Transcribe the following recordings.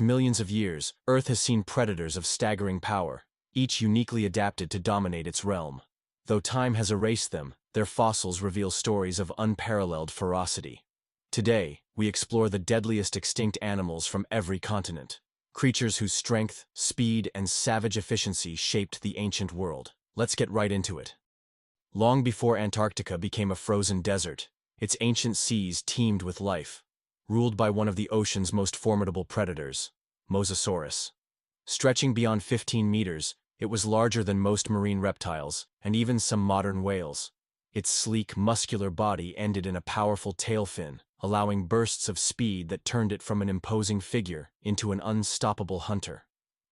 Millions of years, Earth has seen predators of staggering power, each uniquely adapted to dominate its realm. Though time has erased them, their fossils reveal stories of unparalleled ferocity. Today, we explore the deadliest extinct animals from every continent. Creatures whose strength, speed, and savage efficiency shaped the ancient world. Let's get right into it. Long before Antarctica became a frozen desert, its ancient seas teemed with life, ruled by one of the ocean's most formidable predators, Mosasaurus. Stretching beyond 15 meters, it was larger than most marine reptiles, and even some modern whales. Its sleek, muscular body ended in a powerful tail fin, allowing bursts of speed that turned it from an imposing figure into an unstoppable hunter.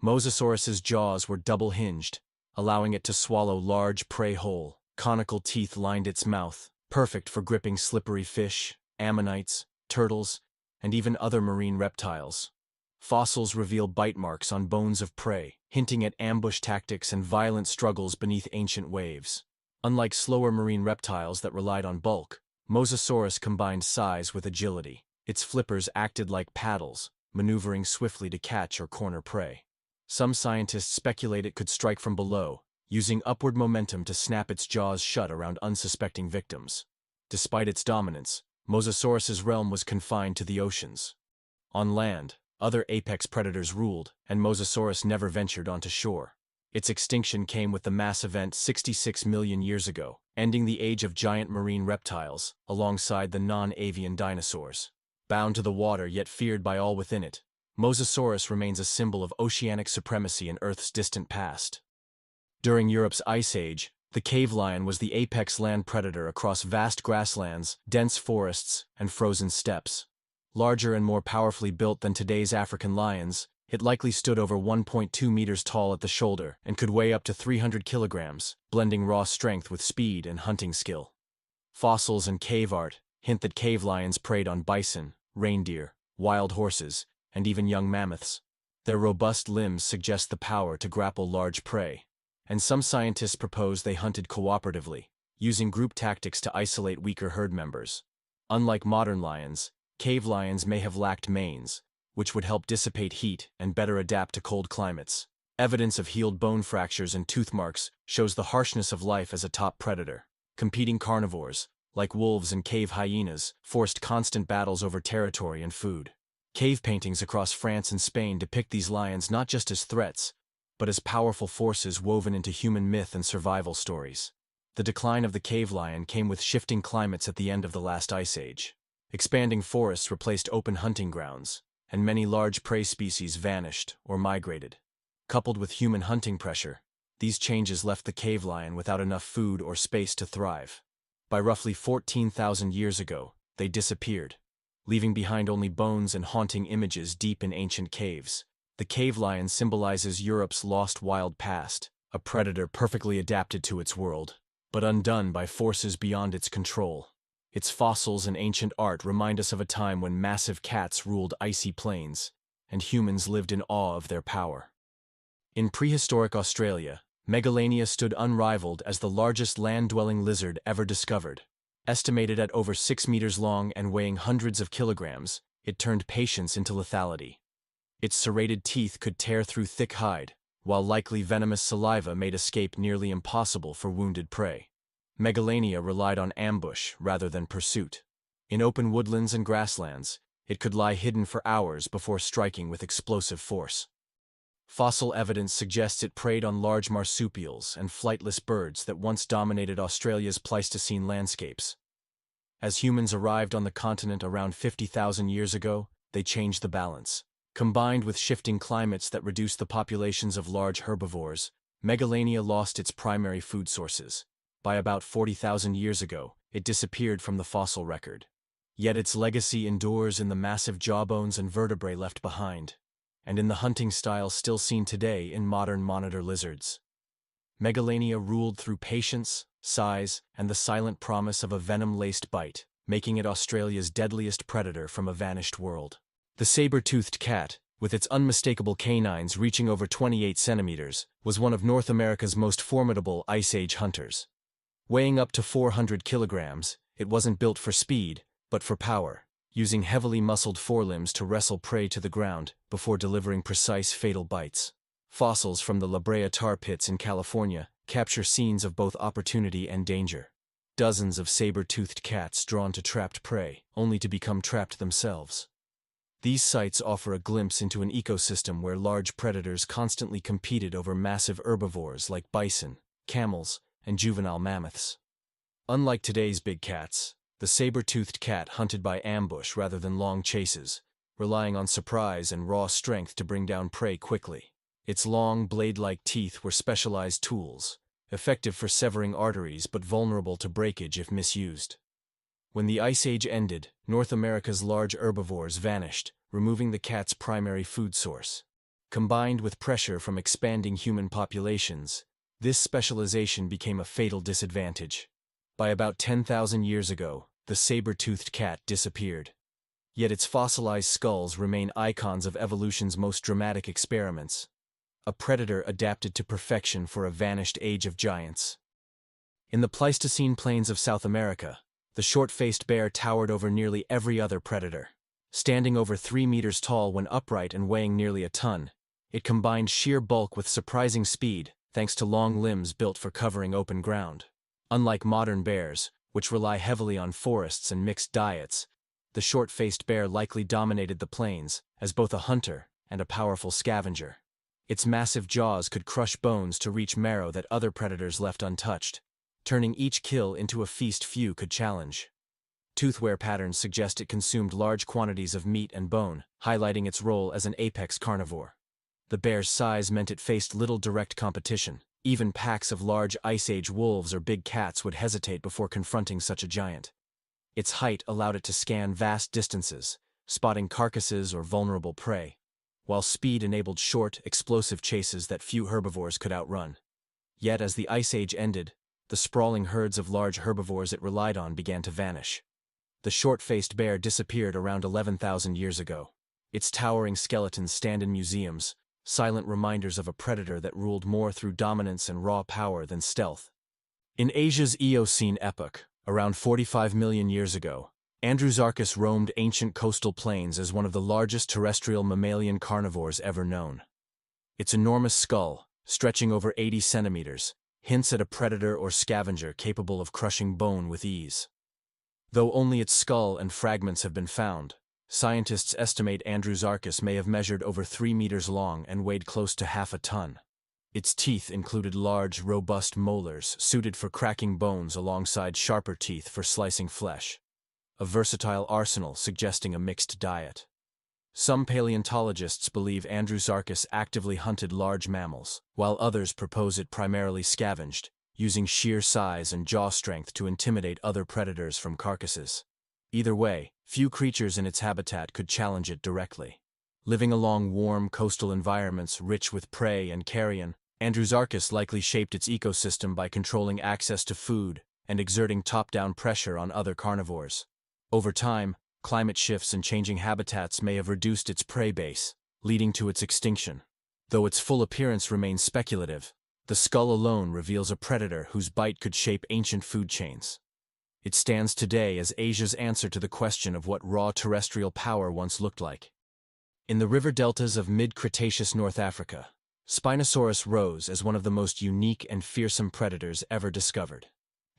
Mosasaurus's jaws were double-hinged, allowing it to swallow large prey whole. Conical teeth lined its mouth, perfect for gripping slippery fish, ammonites, turtles, and even other marine reptiles. Fossils reveal bite marks on bones of prey, hinting at ambush tactics and violent struggles beneath ancient waves. Unlike slower marine reptiles that relied on bulk, Mosasaurus combined size with agility. Its flippers acted like paddles, maneuvering swiftly to catch or corner prey. Some scientists speculate it could strike from below, using upward momentum to snap its jaws shut around unsuspecting victims. Despite its dominance, Mosasaurus's realm was confined to the oceans. On land, other apex predators ruled, and Mosasaurus never ventured onto shore. Its extinction came with the mass event 66 million years ago, ending the age of giant marine reptiles, alongside the non-avian dinosaurs. Bound to the water yet feared by all within it, Mosasaurus remains a symbol of oceanic supremacy in Earth's distant past. During Europe's Ice Age, the cave lion was the apex land predator across vast grasslands, dense forests, and frozen steppes. Larger and more powerfully built than today's African lions, it likely stood over 1.2 meters tall at the shoulder and could weigh up to 300 kilograms, blending raw strength with speed and hunting skill. Fossils and cave art hint that cave lions preyed on bison, reindeer, wild horses, and even young mammoths. Their robust limbs suggest the power to grapple large prey, and some scientists propose they hunted cooperatively, using group tactics to isolate weaker herd members. Unlike modern lions, cave lions may have lacked manes, which would help dissipate heat and better adapt to cold climates. Evidence of healed bone fractures and tooth marks shows the harshness of life as a top predator. Competing carnivores, like wolves and cave hyenas, forced constant battles over territory and food. Cave paintings across France and Spain depict these lions not just as threats, but as powerful forces woven into human myth and survival stories. The decline of the cave lion came with shifting climates at the end of the last ice age. Expanding forests replaced open hunting grounds, and many large prey species vanished or migrated. Coupled with human hunting pressure, these changes left the cave lion without enough food or space to thrive. By roughly 14,000 years ago, they disappeared, leaving behind only bones and haunting images deep in ancient caves. The cave lion symbolizes Europe's lost wild past, a predator perfectly adapted to its world, but undone by forces beyond its control. Its fossils and ancient art remind us of a time when massive cats ruled icy plains, and humans lived in awe of their power. In prehistoric Australia, Megalania stood unrivaled as the largest land-dwelling lizard ever discovered. Estimated at over 6 meters long and weighing hundreds of kilograms, it turned patience into lethality. Its serrated teeth could tear through thick hide, while likely venomous saliva made escape nearly impossible for wounded prey. Megalania relied on ambush rather than pursuit. In open woodlands and grasslands, it could lie hidden for hours before striking with explosive force. Fossil evidence suggests it preyed on large marsupials and flightless birds that once dominated Australia's Pleistocene landscapes. As humans arrived on the continent around 50,000 years ago, they changed the balance. Combined with shifting climates that reduced the populations of large herbivores, Megalania lost its primary food sources. By about 40,000 years ago, it disappeared from the fossil record. Yet its legacy endures in the massive jawbones and vertebrae left behind, and in the hunting style still seen today in modern monitor lizards. Megalania ruled through patience, size, and the silent promise of a venom-laced bite, making it Australia's deadliest predator from a vanished world. The saber-toothed cat, with its unmistakable canines reaching over 28 centimeters, was one of North America's most formidable Ice Age hunters. Weighing up to 400 kilograms, it wasn't built for speed, but for power. using heavily muscled forelimbs to wrestle prey to the ground before delivering precise fatal bites. Fossils from the La Brea tar pits in California capture scenes of both opportunity and danger. Dozens of saber-toothed cats drawn to trapped prey, only to become trapped themselves. These sites offer a glimpse into an ecosystem where large predators constantly competed over massive herbivores like bison, camels, and juvenile mammoths. Unlike today's big cats, the saber-toothed cat hunted by ambush rather than long chases, relying on surprise and raw strength to bring down prey quickly. Its long, blade-like teeth were specialized tools, effective for severing arteries but vulnerable to breakage if misused. When the Ice Age ended, North America's large herbivores vanished, removing the cat's primary food source. Combined with pressure from expanding human populations, this specialization became a fatal disadvantage. By about 10,000 years ago, the saber-toothed cat disappeared. Yet its fossilized skulls remain icons of evolution's most dramatic experiments. A predator adapted to perfection for a vanished age of giants. In the Pleistocene plains of South America, the short-faced bear towered over nearly every other predator. Standing over 3 meters tall when upright and weighing nearly a ton, it combined sheer bulk with surprising speed, thanks to long limbs built for covering open ground. Unlike modern bears, which rely heavily on forests and mixed diets, the short-faced bear likely dominated the plains as both a hunter and a powerful scavenger. Its massive jaws could crush bones to reach marrow that other predators left untouched, turning each kill into a feast few could challenge. Toothwear patterns suggest it consumed large quantities of meat and bone, highlighting its role as an apex carnivore. The bear's size meant it faced little direct competition. Even packs of large Ice Age wolves or big cats would hesitate before confronting such a giant. Its height allowed it to scan vast distances, spotting carcasses or vulnerable prey, while speed enabled short, explosive chases that few herbivores could outrun. Yet as the Ice Age ended, the sprawling herds of large herbivores it relied on began to vanish. The short-faced bear disappeared around 11,000 years ago. Its towering skeletons stand in museums, silent reminders of a predator that ruled more through dominance and raw power than stealth. In Asia's Eocene epoch, around 45 million years ago, Andrewsarchus roamed ancient coastal plains as one of the largest terrestrial mammalian carnivores ever known. Its enormous skull, stretching over 80 centimeters, hints at a predator or scavenger capable of crushing bone with ease. Though only its skull and fragments have been found, scientists estimate Andrewsarchus may have measured over 3 meters long and weighed close to half a ton. Its teeth included large, robust molars suited for cracking bones alongside sharper teeth for slicing flesh. A versatile arsenal suggesting a mixed diet. Some paleontologists believe Andrewsarchus actively hunted large mammals, while others propose it primarily scavenged, using sheer size and jaw strength to intimidate other predators from carcasses. Either way, few creatures in its habitat could challenge it directly. Living along warm coastal environments rich with prey and carrion, Andrewsarchus likely shaped its ecosystem by controlling access to food and exerting top-down pressure on other carnivores. Over time, climate shifts and changing habitats may have reduced its prey base, leading to its extinction. Though its full appearance remains speculative, the skull alone reveals a predator whose bite could shape ancient food chains. It stands today as Asia's answer to the question of what raw terrestrial power once looked like. In the river deltas of mid-Cretaceous North Africa, Spinosaurus rose as one of the most unique and fearsome predators ever discovered.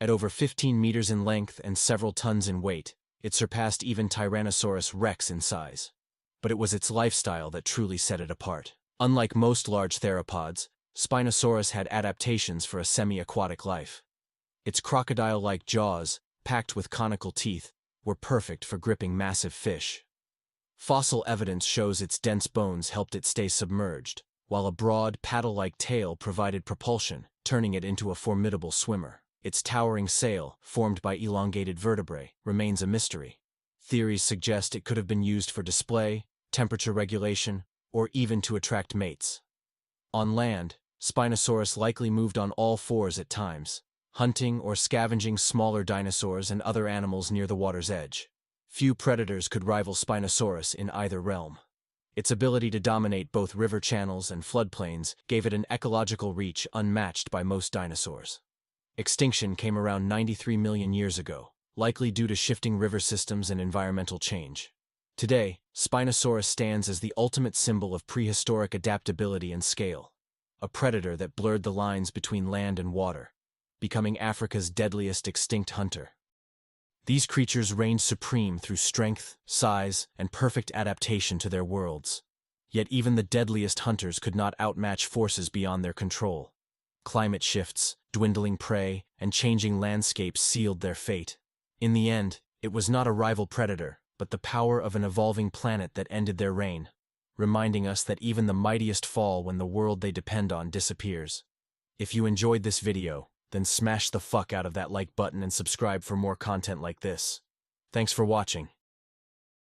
At over 15 meters in length and several tons in weight, it surpassed even Tyrannosaurus rex in size. But it was its lifestyle that truly set it apart. Unlike most large theropods, Spinosaurus had adaptations for a semi-aquatic life. Its crocodile-like jaws, packed with conical teeth, were perfect for gripping massive fish. Fossil evidence shows its dense bones helped it stay submerged, while a broad, paddle-like tail provided propulsion, turning it into a formidable swimmer. Its towering sail, formed by elongated vertebrae, remains a mystery. Theories suggest it could have been used for display, temperature regulation, or even to attract mates. On land, Spinosaurus likely moved on all fours at times, hunting or scavenging smaller dinosaurs and other animals near the water's edge. Few predators could rival Spinosaurus in either realm. Its ability to dominate both river channels and floodplains gave it an ecological reach unmatched by most dinosaurs. Extinction came around 93 million years ago, likely due to shifting river systems and environmental change. Today, Spinosaurus stands as the ultimate symbol of prehistoric adaptability and scale, a predator that blurred the lines between land and water, becoming Africa's deadliest extinct hunter. These creatures reigned supreme through strength, size, and perfect adaptation to their worlds. Yet even the deadliest hunters could not outmatch forces beyond their control. Climate shifts, dwindling prey, and changing landscapes sealed their fate. In the end, it was not a rival predator, but the power of an evolving planet that ended their reign, reminding us that even the mightiest fall when the world they depend on disappears. If you enjoyed this video, then smash the fuck out of that like button and subscribe for more content like this. Thanks for watching.